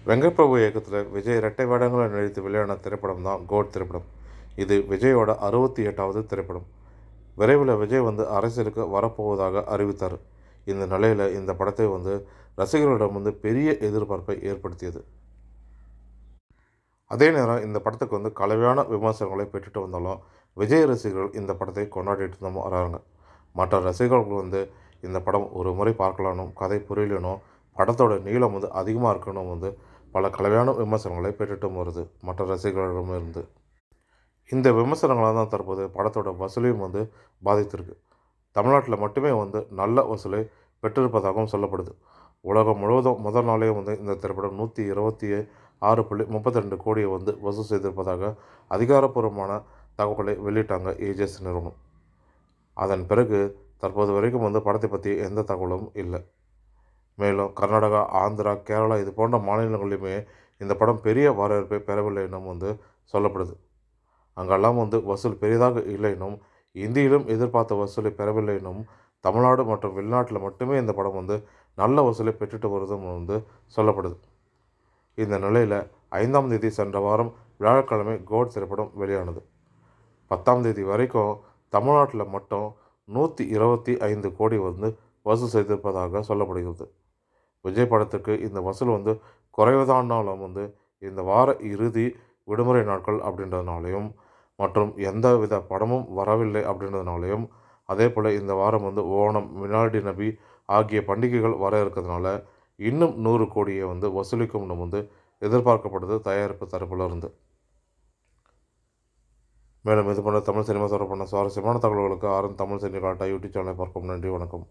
வெங்கட் பிரபு இயக்கத்தில் விஜய் இரட்டை வேடங்களை நடித்து வெளியான திரைப்படம் தான் கோட் திரைப்படம். இது விஜயோட 68வது திரைப்படம். விரைவில் விஜய் அரசியலுக்கு வரப்போவதாக அறிவித்தார். இந்த நிலையில் இந்த படத்தை ரசிகர்களிடம் பெரிய எதிர்பார்ப்பை ஏற்படுத்தியது. அதே நேரம் இந்த படத்துக்கு கலவையான விமர்சனங்களை பெற்றுட்டு வந்தாலும் விஜய் ரசிகர்கள் இந்த படத்தை கொண்டாடிட்டு தான் வராங்க. மற்ற ரசிகர்கள் இந்த படம் ஒரு முறை பார்க்கலானும், கதை புரியலனும், படத்தோட நீளம் அதிகமாக இருக்கணும் பல கலவையான விமர்சனங்களை பெற்றுட்டும் வருது மற்ற ரசிகர்களிடமிருந்து. இந்த விமர்சனங்களால் தான் தற்போது படத்தோட வசூலையும் பாதித்திருக்கு. தமிழ்நாட்டில் மட்டுமே நல்ல வசூலை பெற்றிருப்பதாகவும் சொல்லப்படுது. உலகம் முழுவதும் முதல் நாளே இந்த திரைப்படம் 126.32 கோடியை வசூல் செய்திருப்பதாக அதிகாரப்பூர்வமான தகவலை வெளியிட்டாங்க ஏஜஸ் நிறுவனம். அதன் பிறகு தற்போது வரைக்கும் படத்தை பற்றி எந்த தகவலும் இல்லை. மேலும் கர்நாடகா, ஆந்திரா, கேரளா இது போன்ற மாநிலங்களிலுமே இந்த படம் பெரிய வரவேற்பை பெறவில்லை என்னும் சொல்லப்படுது. அங்கெல்லாம் வசூல் பெரிதாக இல்லைனும், இந்தியிலும் எதிர்பார்த்த வசூலை பெறவில்லை எனும், தமிழ்நாடு மற்றும் வெளிநாட்டில் மட்டுமே இந்த படம் நல்ல வசூலை பெற்றுட்டு வருதும் சொல்லப்படுது. இந்த நிலையில் 5ஆம் தேதி சென்ற வாரம் வியாழக்கிழமை கோட் திரைப்படம் வெளியானது. 10ஆம் தேதி வரைக்கும் தமிழ்நாட்டில் மட்டும் 125 கோடி வசூல் செய்திருப்பதாக சொல்லப்படுகிறது. விஜய் படத்துக்கு இந்த வசூல் குறைவதானாலும் இந்த வார இறுதி விடுமுறை நாட்கள் அப்படின்றதுனாலையும் மற்றும் எந்த வித படமும் வரவில்லை அப்படின்றதுனாலையும் அதே போல் இந்த வாரம் ஓணம், மிலாடி நபி ஆகிய பண்டிகைகள் வர இருக்கிறதுனால இன்னும் 100 கோடியை வசூலிக்கும் எதிர்பார்க்கப்படுது தயாரிப்பு தரப்பில் இருந்து. மேலும் இது போன்ற தமிழ் சினிமா தொடர்பான சுவாரஸ்யமான தகவல்களுக்கு ஆரன் தமிழ் சினிமா யூடியூப் சேனலை பார்க்கும். நன்றி, வணக்கம்.